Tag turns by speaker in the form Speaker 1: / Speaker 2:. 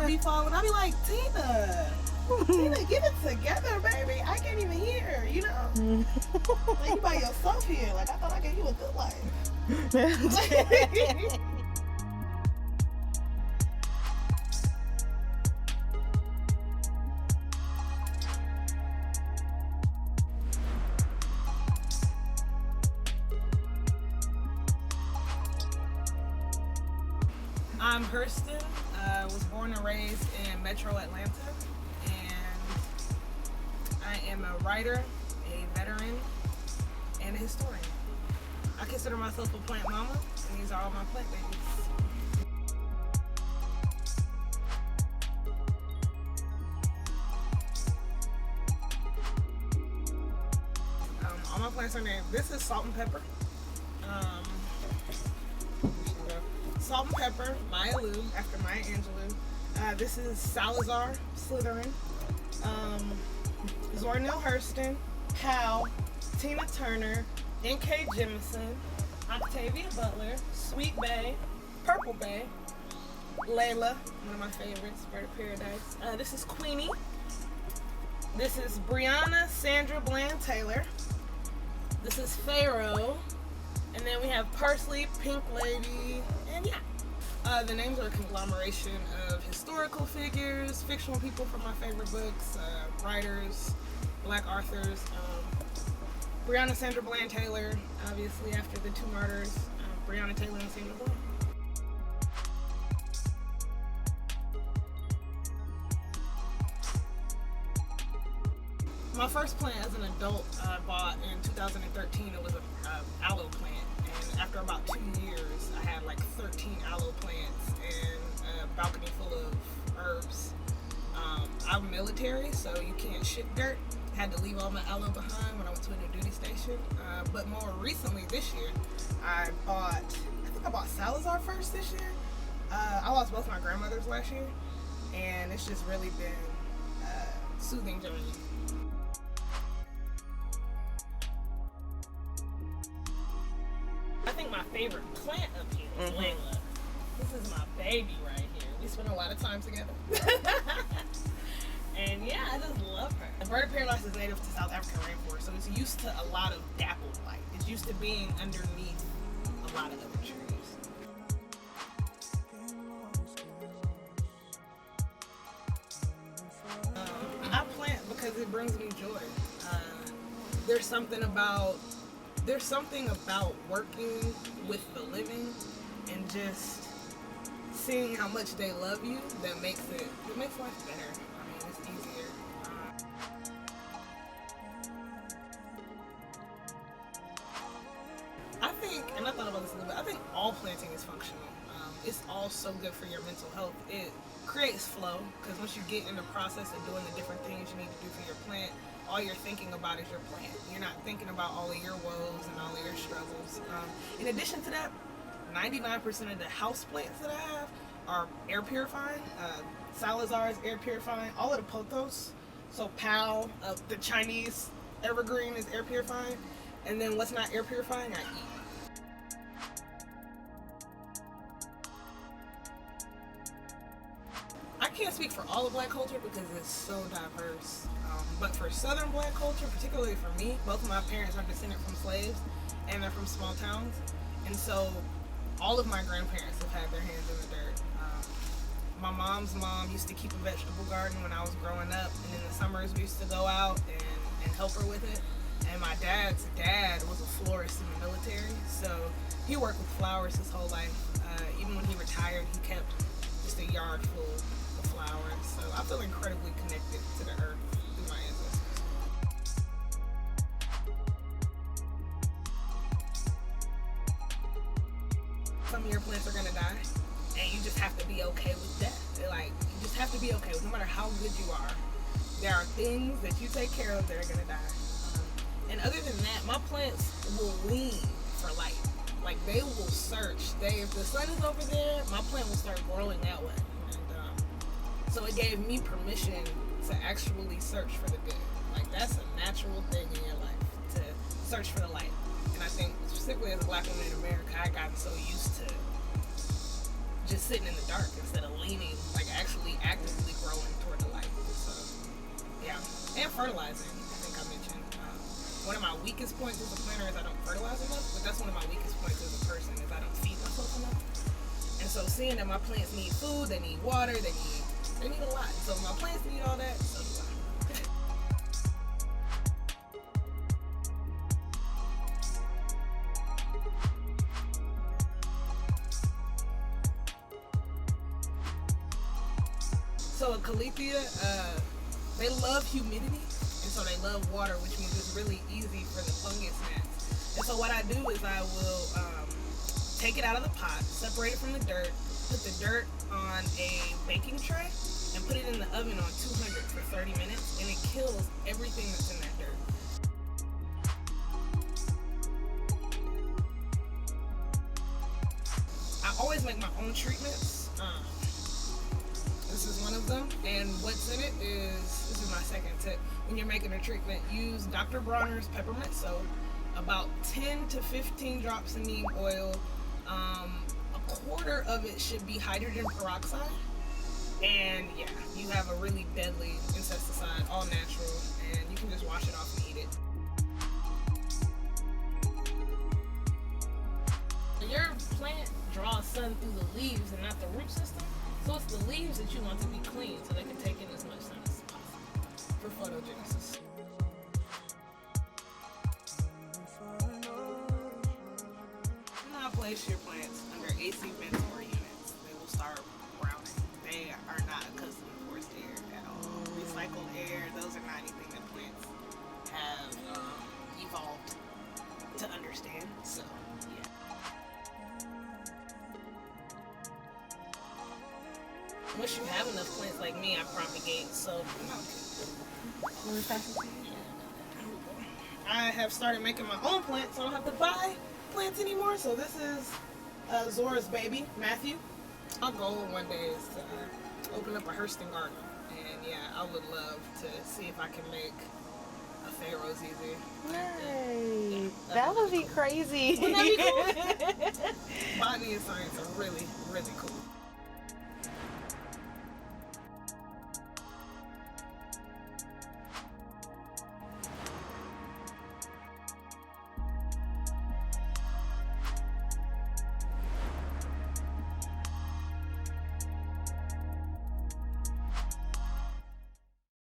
Speaker 1: hair be falling. I be like, Tina, get it together, baby. I can't even hear, you know. Like, you by yourself here. Like, I thought I gave you a good life. I'm Herstun. Was born and raised in Metro Atlanta, and I am a writer, a veteran, and a historian. I consider myself a plant mama, and these are all my plant babies. All my plants are named. This is salt and pepper. Salt and pepper, Maya Lou, after Maya Angelou. This is Salazar, Slytherin. Zornell Herstun, Hal, Tina Turner, N.K. Jemisin, Octavia Butler, Sweet Bay, Purple Bay, Layla, one of my favorites, Bird of Paradise. This is Queenie. This is Brianna Sandra Bland Taylor. This is Pharaoh. And then we have Parsley, Pink Lady, and yeah. The names are a conglomeration of historical figures, fictional people from my favorite books, writers, black authors. Brianna Sandra Bland Taylor, obviously after the two murders, Breonna Taylor and Sandra Bland. My first plant as an adult I bought in 2013. It was an aloe plant, and after about 2 years I had like 13 aloe plants and a balcony full of herbs. I'm military, so you can't ship dirt. Had to leave all my aloe behind when I went to a new duty station. But more recently this year, I think I bought Salazar first this year. I lost both my grandmothers last year, and it's just really been a soothing journey. I think my favorite plant up here is Layla. This is my baby right here. We spend a lot of time together. And yeah, I just love her. The Bird of Paradise is native to South African rainforest, so it's used to a lot of dappled light. It's used to being underneath a lot of other trees. I plant because it brings me joy. There's something about working with the living and just seeing how much they love you that makes life better. I mean, it's easier. I think, and I thought about this a little bit, I think all planting is functional. It's all so good for your mental health. It creates flow, because once you get in the process of doing the different things you need to do for your plant, all you're thinking about is your plant. You're not thinking about all of your woes and all of your struggles. In addition to that, 99% of the house plants that I have are air purifying. Salazar is air purifying. All of the pothos, so Pal, the Chinese evergreen is air purifying. And then what's not air purifying, I eat. I can't speak for all of black culture because it's so diverse. But for Southern black culture, particularly for me, both of my parents are descended from slaves and they're from small towns. And so all of my grandparents have had their hands in the dirt. My mom's mom used to keep a vegetable garden when I was growing up, and in the summers we used to go out and help her with it. And my dad's dad was a florist in the military, so he worked with flowers his whole life. Even when he retired, he kept just a yard full of flowers. So I feel incredibly connected to the earth through my ancestors. Some of your plants are gonna die, and you just have to be okay with that. You just have to be okay with, no matter how good you are, there are things that you take care of that are gonna die. And other than that, my plants will lean for light. Like, they will search. If the sun is over there, my plant will start growing that way. And so it gave me permission to actually search for the good. Like, that's a natural thing in your life, to search for the light. And I think, specifically as a black woman in America, I got so used to just sitting in the dark instead of leaning, like actually fertilizing, I think I mentioned. One of my weakest points as a planner is I don't fertilize enough, but that's one of my weakest points as a person is I don't feed myself enough. And so seeing that my plants need food, they need water, they need a lot. So my plants need all that, so do I. So a calathea, they love humidity, and so they love water, which means it's really easy for the fungus gnats. And so what I do is I will take it out of the pot, separate it from the dirt, put the dirt on a baking tray, and put it in the oven on 200 for 30 minutes, and it kills everything that's in that dirt. I always make my own treatments. This is one of them, and what's in it is, this is my second tip, when you're making a treatment, use Dr. Bronner's peppermint soap, about 10 to 15 drops of neem oil, a quarter of it should be hydrogen peroxide, and yeah, you have a really deadly insecticide, all natural, and you can just wash it off and eat it. Your plant draws sun through the leaves and not the root system. So it's the leaves that you want to be clean so they can take in as much sun as possible for photogenesis. Do not place your plants under AC vents or units. They will start browning. They are not accustomed to forced air at all. Recycled air, those are not anything that plants have evolved to understand. So, yeah. Once you have enough plants like me, I propagate, so I have started making my own plants, so I don't have to buy plants anymore. So this is Zora's baby, Matthew. Our goal one day is to open up a Herstun garden, and yeah, I would love to see if I can make a Pharaoh's easy.
Speaker 2: Nice. Yeah, that would be cool. Crazy.
Speaker 1: Wouldn't that be cool? Botany and science are really, really cool.